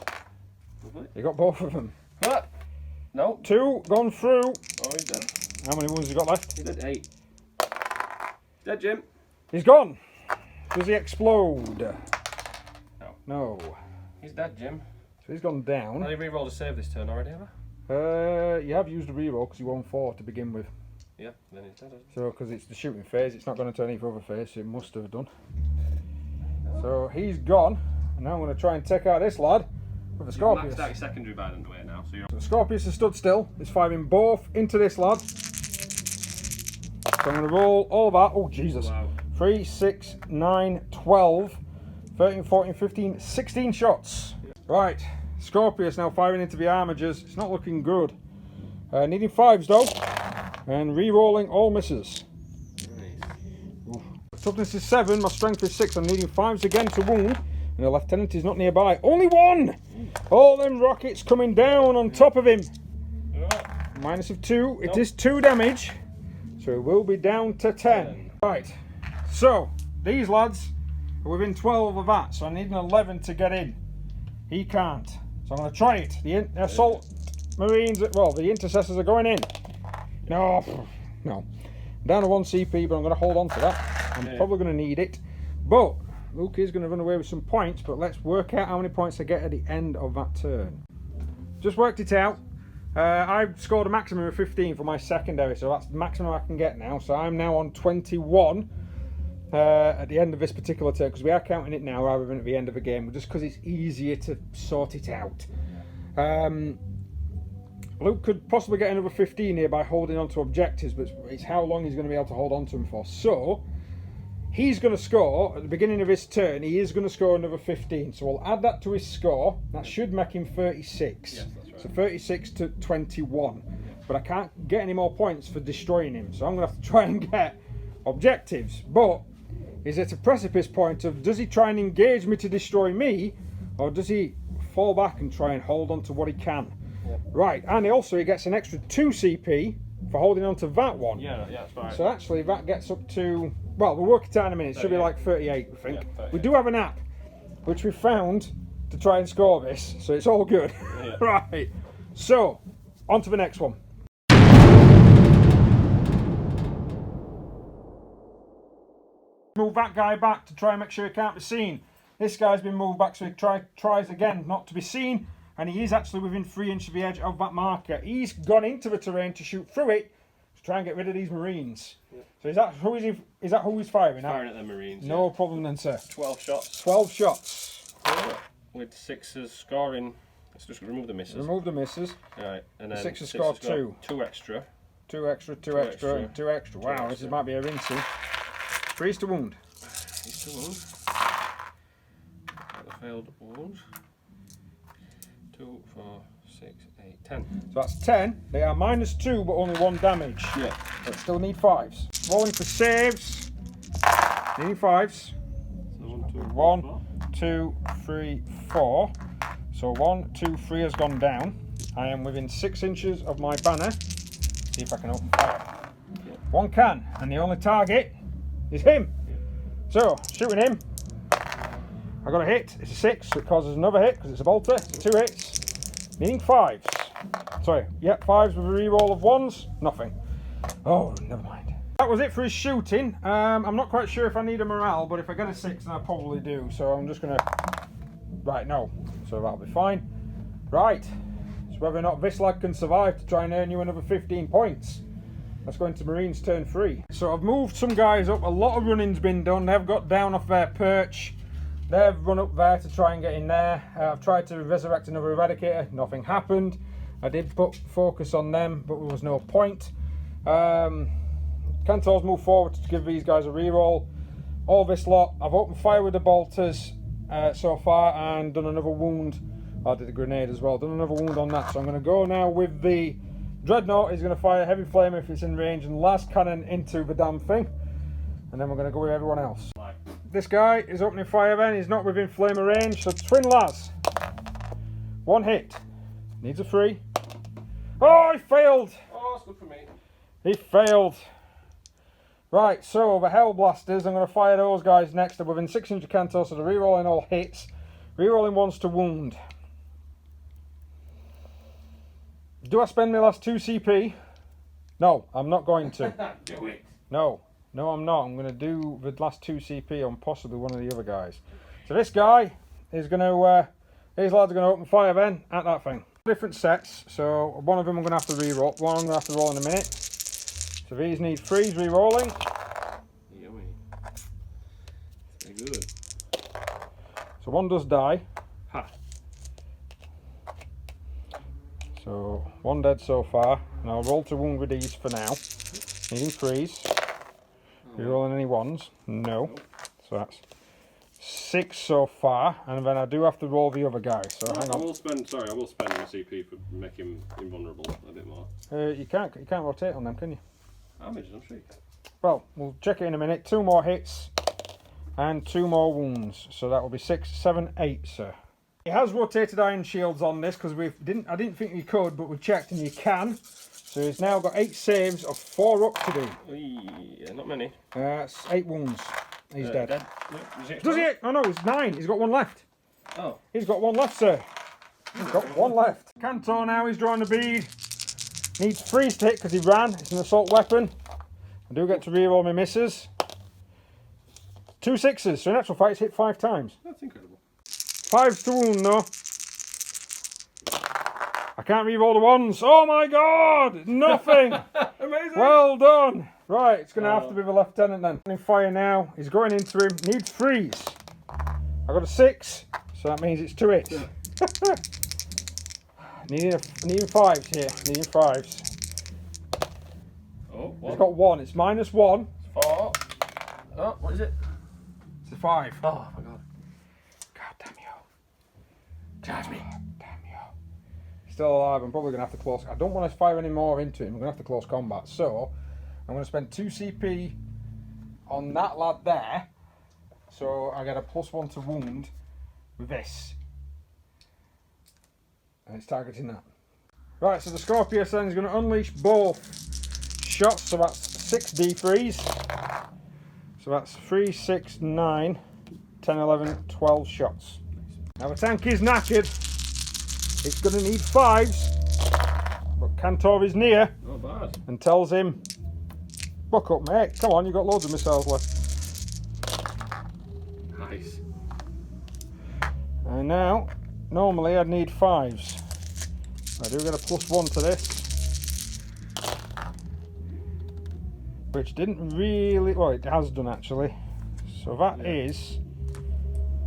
Lovely. You got both of them. Ah! No. 2 gone through. Oh, he's dead. How many wounds has he got left? He's dead. 8. Dead, Jim. He's gone. Does he explode? No. No. He's dead, Jim. So he's gone down. Have you re-rolled a save this turn already, have You have used a reroll because you won 4 to begin with. Yeah, then he's dead. So, because it's the shooting phase, it's not going to turn any other phase, so it must have done. So he's gone, and now I'm going to try and take out this lad with the Scorpius. Maxed out your secondary by the way now, so you're. So the Scorpius has stood still. It's firing both into this lad. So I'm going to roll all that. Oh, Jesus. Wow. 3, 6, 9, 12, 13, 14, 15, 16 shots. Right, Scorpius now firing into the armigers. It's not looking good. Needing 5s though. And re-rolling all misses. Nice. Oof. Toughness is 7, my strength is 6. I'm needing 5s again to wound. And the lieutenant is not nearby. Only 1! All them rockets coming down on top of him. -2. It is 2 damage. So it will be down to 10. Right. So, these lads are within 12 of that. So I need an 11 to get in. He can't. So I'm going to try it. The assault marines, well, the intercessors are going in. No. I'm down to 1 CP, but I'm going to hold on to that. I'm probably going to need it. But Luke is going to run away with some points, but let's work out how many points I get at the end of that turn. Just worked it out. I've scored a maximum of 15 for my secondary, so that's the maximum I can get now. So I'm now on 21 at the end of this particular turn, because we are counting it now rather than at the end of the game, just because it's easier to sort it out. Luke could possibly get another 15 here by holding on to objectives, but it's how long he's going to be able to hold on to them for. So he's going to score at the beginning of his turn. He is going to score another 15, so we'll add that to his score. That should make him 36. Yes, that's right. So 36 to 21. But I can't get any more points for destroying him, so I'm going to have to try and get objectives. But is it a precipice point of, does he try and engage me to destroy me, or does he fall back and try and hold on to what he can? Yep. Right, and he gets an extra 2 CP for holding on to that one. Yeah, that's right. So actually that gets up to, well, we'll work it out in a minute. It should be like 38, I think. Yeah, 38. We do have an app, which we found to try and score this, so it's all good. Yeah. Right, so on to the next one. Move that guy back to try and make sure he can't be seen. This guy's been moved back, so he tries again not to be seen, and he is actually within 3 inches of the edge of that marker. He's gone into the terrain to shoot through it to try and get rid of these marines. Yeah. So is that who he's firing at? Firing at the marines. No problem then, sir. 12 shots. 12 shots. With 6s scoring. Let's just remove the misses. Remove the misses. Right, and then 6s scored 2. 2 extra. 2 extra, 2 extra, and 2 extra. Wow, extra. This might be a rinsing. 3s to wound. 3s to wound. The failed wound. 2, 4, 6, 8, 10. So that's 10. They are -2, but only 1 damage. Yeah. But still need 5s. Rolling for saves. Needing 5s. So 1, 2, 1, 2, 3, 4. So 1, 2, 3 has gone down. I am within 6 inches of my banner. See if I can open fire. Yeah. 1 can, and the only target is him. Yeah. So shooting him. I got a hit. It's a 6, so it causes another hit because it's a bolter. It's 2 hits, needing 5s. Sorry, yep, 5s with a reroll of 1s. Nothing. Oh, never mind. That was it for his shooting. I'm not quite sure if I need a morale, but if I get a 6, then I probably do. So I'm just gonna. Right, no. So that'll be fine. Right. It's whether or not this lad can survive to try and earn you another 15 points. Let's go into Marines turn 3. So I've moved some guys up. A lot of running's been done. They've got down off their perch. They've run up there to try and get in there. I've tried to resurrect another Eradicator. Nothing happened. I did put focus on them, but there was no point. Cantor's moved forward to give these guys a reroll. All this lot, I've opened fire with the bolters so far and done another wound. I did a grenade as well. Done another wound on that. So I'm going to go now with the Dreadnought. He's going to fire heavy flame if it's in range and last cannon into the damn thing. And then we're going to go with everyone else. This guy is opening fire then. He's not within flamer range. So twin las. 1 hit. Needs a 3. Oh, he failed. Oh, that's good for me. He failed. Right, so the Hell Blasters, I'm going to fire those guys next. They're within 600 Cantor, so they're rerolling all hits. Rerolling 1s to wound. Do I spend my last 2 CP? No, I'm not going to. Do it. No, I'm not. I'm going to do the last 2 CP on possibly one of the other guys. So this guy is going to, these lads are going to open fire then at that thing. Different sets, so one of them I'm going to have to re-roll, one I'm going to have to roll in a minute. So these need 3s re-rolling. Yummy. Very good. So one does die. Ha. So 1 dead so far. And I'll roll to wound with these for now. Needing 3s. Re-rolling any 1s? No. So that's 6 so far, and then I do have to roll the other guy. So hang on. I will spend my CP for making him invulnerable a bit more. You can't rotate on them, can you? How many on streak? Well, we'll check it in a minute. 2 more hits and 2 more wounds. So that will be 6, 7, 8, sir. He has rotated iron shields on this because I didn't think you could, but we checked and you can. So he's now got 8 saves of 4 up to do. Yeah, not many. That's 8 wounds. He's dead. No, Does he? Oh no, he's 9. He's got 1 left. Oh. He's got 1 left, sir. He's got 1 left. Cantor now, he's drawing the bead. Needs 3s to hit because he ran. It's an assault weapon. I do get to reroll my misses. 2 6s, so in actual fact it's hit 5 times. That's incredible. 5s to wound though. I can't reroll the 1s. Oh my god! Nothing! Amazing! Well done! Right, it's going to have to be the lieutenant then. In fire now. He's going into him. Needs 3s. I got a 6, so that means it's 2 hits. needing 5s here. Needing 5s. Oh, what? He's got 1. It's -1. 4. Oh, what is it? It's a 5. Oh my god. God damn you. Charge me. Damn you. Still alive. I'm probably going to have to close. I don't want to fire any more into him. I'm going to have to close combat. So I'm going to spend 2 CP on that lad there. So I get a +1 to wound with this. And it's targeting that. Right, so the Scorpius then is going to unleash both shots. So that's 6 D3s. So that's 3, 6, 9, 10, 11, 12 shots. Now the tank is knackered. It's going to need 5s. But Cantor is near. Not bad. And tells him, buck up mate, come on, you've got loads of missiles left. Nice. And now, normally I'd need 5s. I do get a +1 to this. Which didn't really, well it has done actually. So that is,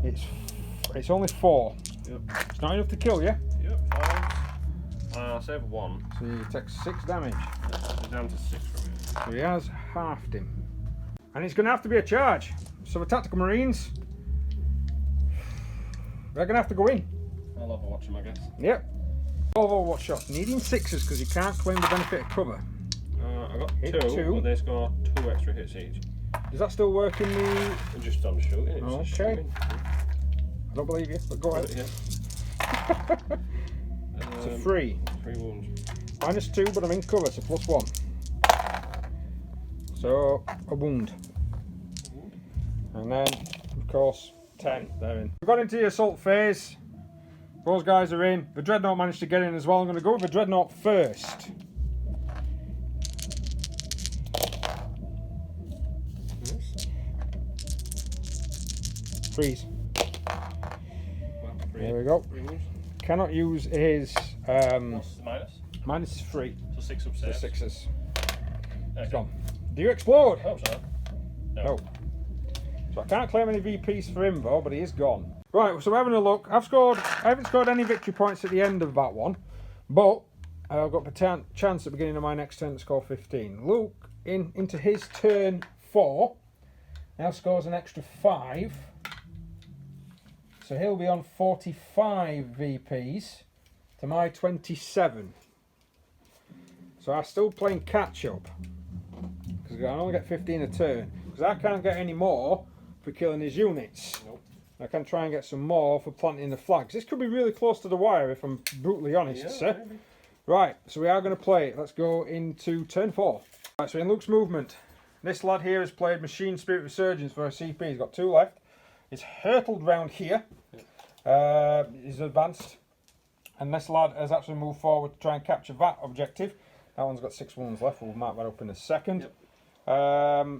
it's only 4. Yep. It's not enough to kill you. Yep, 5. Save 1. So you take 6 damage. It's down to 6 from here. So he has halved him. And it's going to have to be a charge. So the Tactical Marines, they're going to have to go in. I'll overwatch him, I guess. Yep. 12 overwatch shots. Needing 6s because you can't claim the benefit of cover. I got Hit 2, two. but they score 2 extra hits each. Does that still work in the... Just on shooting. It's just Okay. shooting. I don't believe you, but go ahead. Yeah. It's a 3. 3 wounds. -2, but I'm in cover, so +1. So, a wound. And then, of course, 10. They're in. We've got into the assault phase. Those guys are in. The Dreadnought managed to get in as well. I'm going to go with the Dreadnought first. Freeze. There we go. Cannot use his. What's the minus? Minus is 3. So 6 up So saves. 6s. Okay. Gone. Do you explode? I hope so. No. So I can't claim any VPs for him though, but he is gone. Right, so we're having a look. I haven't scored any victory points at the end of that one, but I've got the chance at the beginning of my next turn to score 15. Luke, into his turn 4, now scores an extra 5. So he'll be on 45 VPs to my 27. So I'm still playing catch up, because I only get 15 a turn, because I can't get any more for killing his units. Nope. I can try and get some more for planting the flags. This could be really close to the wire if I'm brutally honest, sir. Maybe. Right, so we are going to play it. Let's go into turn 4. Right, so in Luke's movement, this lad here has played Machine Spirit Resurgence for a CP. He's got 2 left. He's hurtled round here. He's advanced. And this lad has actually moved forward to try and capture that objective. That one's got 6 wounds left. We'll mark that up in a second. Yep.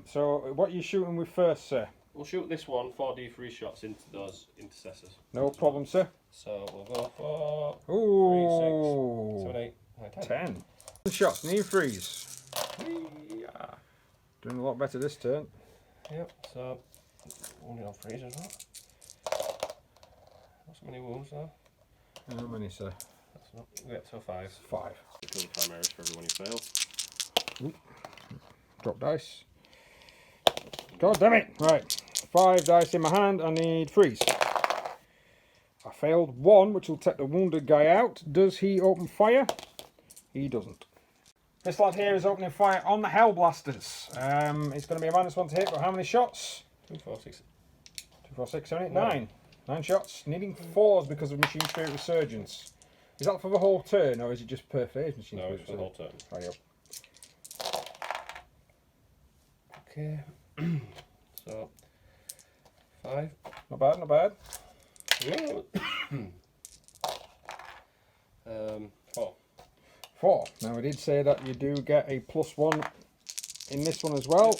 So what are you shooting with first, sir? We'll shoot this one 4d3 shots into those intercessors. No problem, sir. So we'll go for Ooh. 3, 6, 7, 8, 9, 10. 10. Shots, need freeze. Yeah. Doing a lot better this turn. Yep, so wounded on freeze as well. Not so many wounds though. How many, sir? That's not. We get to 5. 5. Kill the primaries for everyone who fails. Ooh. Drop dice. God damn it! Right, 5 dice in my hand. I need freeze. I failed 1, which will take the wounded guy out. Does he open fire? He doesn't. This lad here is opening fire on the Hellblasters. It's going to be a -1 to hit, but how many shots? 2, 4, 6. 2, 4, 6, 7, 8, 9. 9 shots. Needing 4s because of Machine Spirit Resurgence. Is that for the whole turn, or is it just per phase Machine No, Spirit it's for the whole turn. Right, yep. Okay. So 5. Not bad, not bad. Yeah. 4. 4. Now I did say that you do get a +1 in this one as well.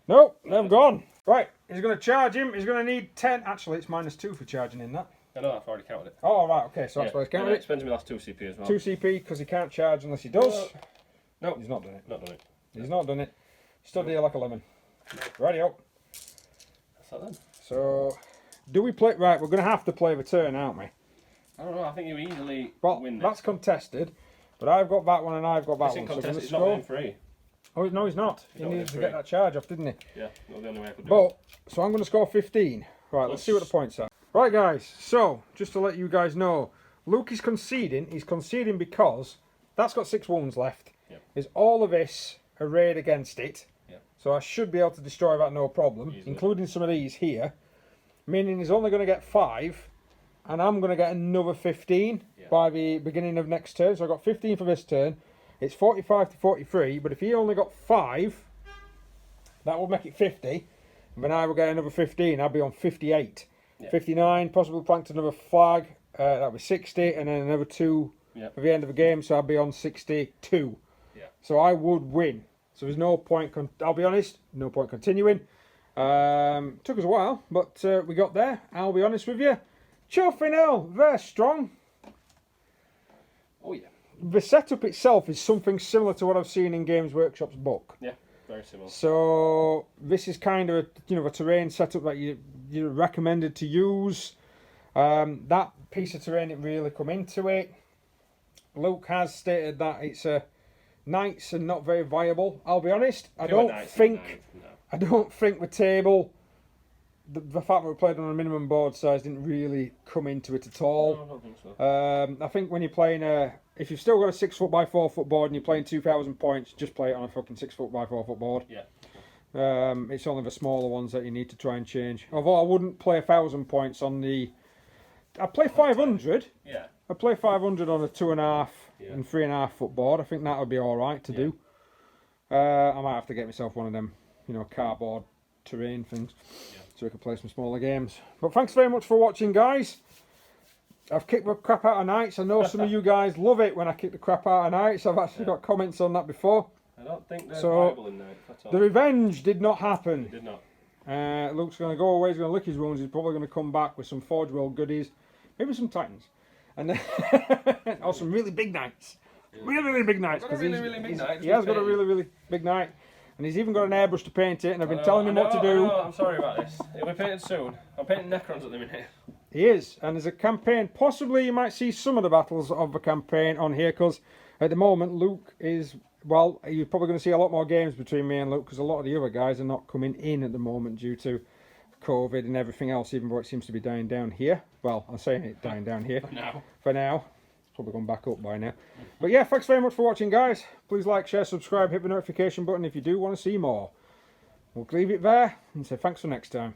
Nope, they've gone. Right, he's going to charge him. He's going to need 10. Actually, it's -2 for charging in that. I know, I've already counted it. Oh, right, okay, so that's why he's counted it. it. Spends me last 2 CP as well. 2 CP because he can't charge unless he does. No, He's not done it. not done it. He's not done it. Stood here like a lemon. Righty up. That's that then. So, do we play? Right, we're going to have to play the turn, aren't we? I don't know, I think you easily Well, win this. that's contested, but I've got that one and I've got that It's one. in So contest, we're it's gonna not score. winning free. Oh, no, he's not. He He's not needed to winning get free. that charge off, didn't he? Yeah, that's the only way I could do But, so I'm going to score 15. Right, let's see what the points are. Right, guys, so, just to let you guys know, Luke is conceding. He's conceding because that's got 6 wounds left. Yep. Is all of this arrayed against it. Yep. So I should be able to destroy that no problem, Easily. including some of these here. Meaning he's only going to get 5, and I'm going to get another 15 by the beginning of next turn. So I got 15 for this turn. It's 45 to 43, but if he only got 5, that would make it 50. And then I will get another 15. I'll be on 58. Yeah. 59, possibly planked another flag. That'll be 60, and then another 2 at the end of the game. So I'll be on 62. Yeah. So I would win. So there's no point, I'll be honest, no point continuing. Took us a while, but we got there. I'll be honest with you. Chuffing hell, they're strong. Oh yeah. The setup itself is something similar to what I've seen in Games Workshop's book. Yeah, very similar. So this is kind of a terrain setup that you're recommended to use. That piece of terrain didn't really come into it. Luke has stated that it's knights and not very viable. I'll be honest. I don't think the table, the fact that we played on a minimum board size didn't really come into it at all. No, I don't think so. I think when you're playing if you've still got a 6 foot by 4 foot board and you're playing 2,000 points, just play it on a fucking 6 foot by 4 foot board. Yeah. It's only the smaller ones that you need to try and change. Although I wouldn't play 1,000 points on the. I'd play 500. Yeah. I'd play 500 on a 2.5 and 3.5 foot board. I think that would be all right to do. I might have to get myself one of them, cardboard terrain things. Yeah. so we can play some smaller games. But thanks very much for watching, guys. I've kicked the crap out of knights. I know some of you guys love it when I kick the crap out of knights. I've actually got comments on that before. I don't think they're viable in knights at all. The revenge did not happen. It did not. Luke's going to go away, he's going to lick his wounds, he's probably going to come back with some Forge World goodies, maybe some Titans, and then or some really big knights. Yeah. Really big knights. He has got a really big knight, and he's even got an airbrush to paint it, and I've been telling him what to do. I'm sorry about this. It'll be painted soon. I'm painting Necrons at the minute. He is, and there's a campaign, possibly you might see some of the battles of the campaign on here, because at the moment Luke is, well, you're probably going to see a lot more games between me and Luke, because a lot of the other guys are not coming in at the moment due to COVID and everything else, even though it seems to be dying down here. Well, I'm saying it dying down here. For now. It's probably gone back up by now. But yeah, thanks very much for watching, guys. Please like, share, subscribe, hit the notification button if you do want to see more. We'll leave it there and say thanks for next time.